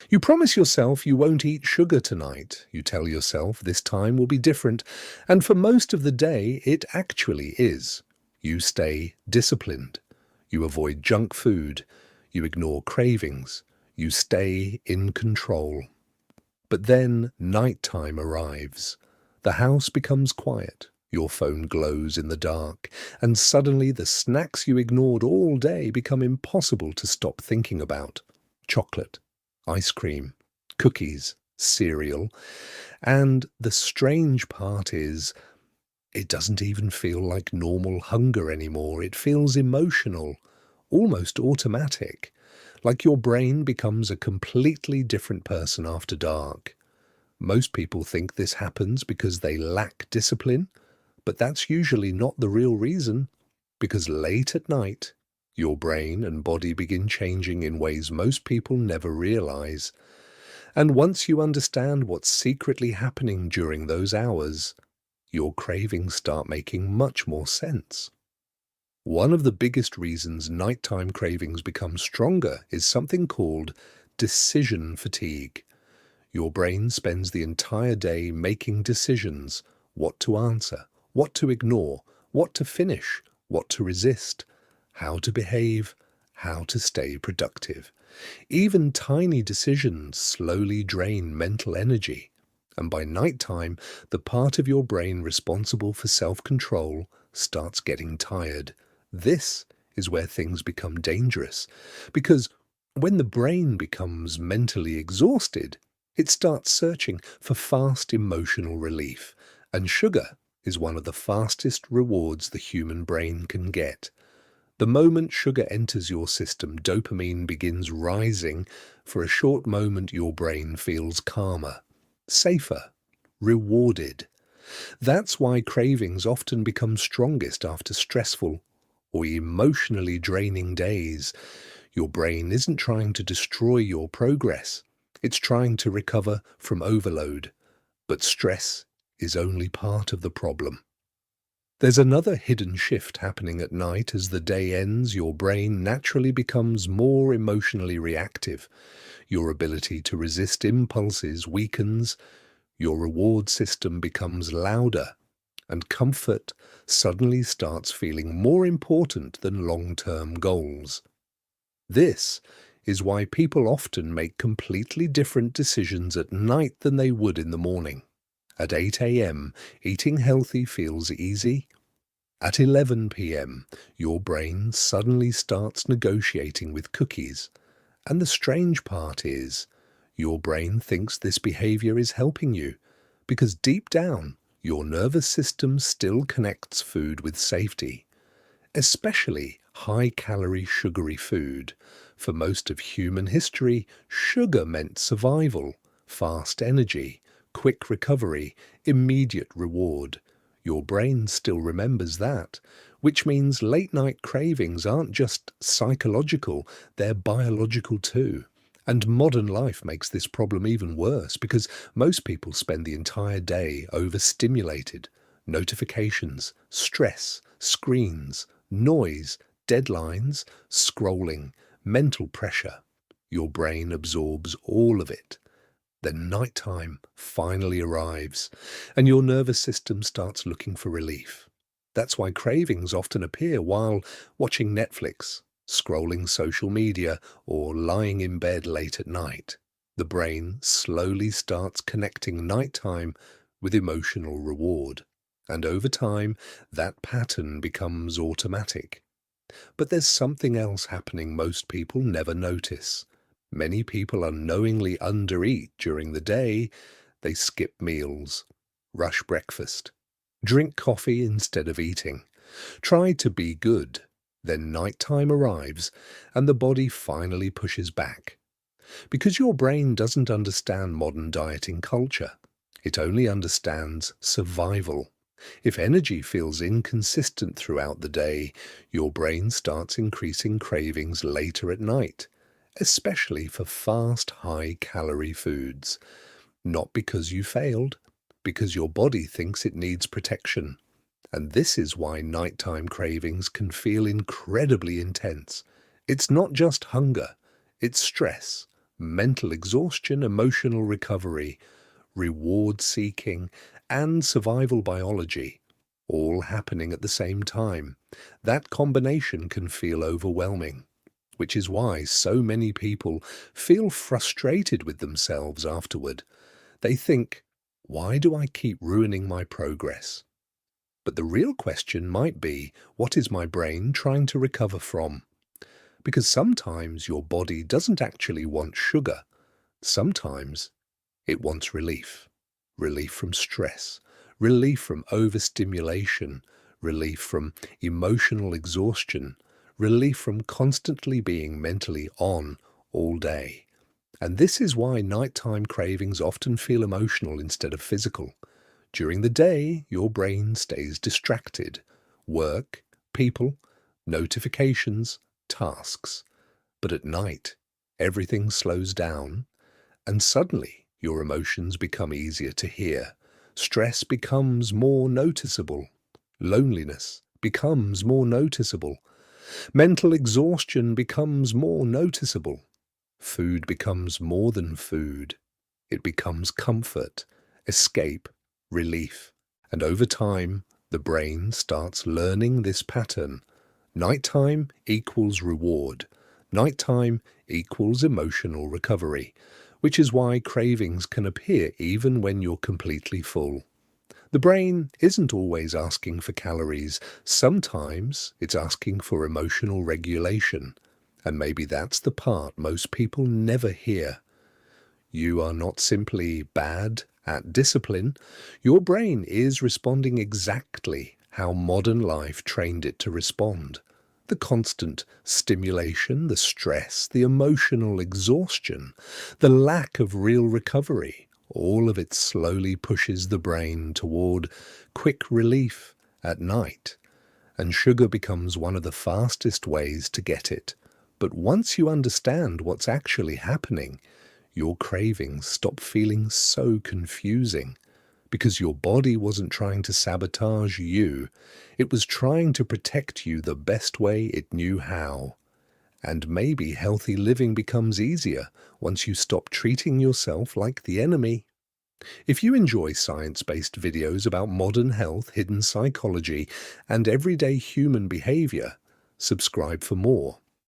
You promise yourself you won't eat sugar tonight. You tell yourself this time will be different, and for most of the day it actually is. You stay disciplined. You avoid junk food. You ignore cravings. You stay in control. But then nighttime arrives. The house becomes quiet. Your phone glows in the dark, and suddenly the snacks you ignored all day become impossible to stop thinking about. Chocolate, ice cream, cookies, cereal. And the strange part is, it doesn't even feel like normal hunger anymore. It feels emotional, almost automatic, like your brain becomes a completely different person after dark. Most people think this happens because they lack discipline, but that's usually not the real reason, because late at night, your brain and body begin changing in ways most people never realize. And once you understand what's secretly happening during those hours, your cravings start making much more sense. One of the biggest reasons nighttime cravings become stronger is something called decision fatigue. Your brain spends the entire day making decisions: what to answer, what to ignore, what to finish, what to resist, how to behave, how to stay productive. Even tiny decisions slowly drain mental energy. And by nighttime, the part of your brain responsible for self-control starts getting tired. This is where things become dangerous, because when the brain becomes mentally exhausted, it starts searching for fast emotional relief, and sugar is one of the fastest rewards the human brain can get. The moment sugar enters your system, dopamine begins rising. For a short moment, your brain feels calmer, safer, rewarded. That's why cravings often become strongest after stressful or emotionally draining days. Your brain isn't trying to destroy your progress. It's trying to recover from overload. But stress is only part of the problem. There's another hidden shift happening at night. As the day ends, your brain naturally becomes more emotionally reactive. Your ability to resist impulses weakens, your reward system becomes louder, and comfort suddenly starts feeling more important than long-term goals. This is why people often make completely different decisions at night than they would in the morning. At 8 a.m., eating healthy feels easy. At 11 p.m., your brain suddenly starts negotiating with cookies. And the strange part is, your brain thinks this behavior is helping you, because deep down, your nervous system still connects food with safety, especially high-calorie sugary food. For most of human history, sugar meant survival, fast energy, quick recovery, immediate reward. Your brain still remembers that, which means late-night cravings aren't just psychological, they're biological too. And modern life makes this problem even worse, because most people spend the entire day overstimulated. Notifications, stress, screens, noise, deadlines, scrolling, mental pressure. Your brain absorbs all of it. Then nighttime finally arrives, and your nervous system starts looking for relief. That's why cravings often appear while watching Netflix, scrolling social media, or lying in bed late at night. The brain slowly starts connecting nighttime with emotional reward, and over time, that pattern becomes automatic. But there's something else happening most people never notice. Many people unknowingly undereat during the day. They skip meals, rush breakfast, drink coffee instead of eating, try to be good. Then nighttime arrives and the body finally pushes back. Because your brain doesn't understand modern dieting culture. It only understands survival. If energy feels inconsistent throughout the day, your brain starts increasing cravings later at night, especially for fast, high-calorie foods. Not because you failed, because your body thinks it needs protection. And this is why nighttime cravings can feel incredibly intense. It's not just hunger, it's stress, mental exhaustion, emotional recovery, reward seeking, and survival biology, all happening at the same time. That combination can feel overwhelming, which is why so many people feel frustrated with themselves afterward. They think, why do I keep ruining my progress? But the real question might be, what is my brain trying to recover from? Because sometimes your body doesn't actually want sugar. Sometimes it wants relief. Relief from stress, relief from overstimulation, relief from emotional exhaustion, relief from constantly being mentally on all day. And this is why nighttime cravings often feel emotional instead of physical. During the day, your brain stays distracted. Work, people, notifications, tasks. But at night, everything slows down, and suddenly your emotions become easier to hear. Stress becomes more noticeable. Loneliness becomes more noticeable. Mental exhaustion becomes more noticeable. Food becomes more than food. It becomes comfort, escape, relief. And over time, the brain starts learning this pattern. Nighttime equals reward. Nighttime equals emotional recovery, which is why cravings can appear even when you're completely full. The brain isn't always asking for calories. Sometimes it's asking for emotional regulation. And maybe that's the part most people never hear. You are not simply bad at discipline. Your brain is responding exactly how modern life trained it to respond. The constant stimulation, the stress, the emotional exhaustion, the lack of real recovery, all of it slowly pushes the brain toward quick relief at night. And sugar becomes one of the fastest ways to get it. But once you understand what's actually happening, your cravings stop feeling so confusing, because your body wasn't trying to sabotage you. It was trying to protect you the best way it knew how. And maybe healthy living becomes easier once you stop treating yourself like the enemy. If you enjoy science-based videos about modern health, hidden psychology, and everyday human behavior, subscribe for more.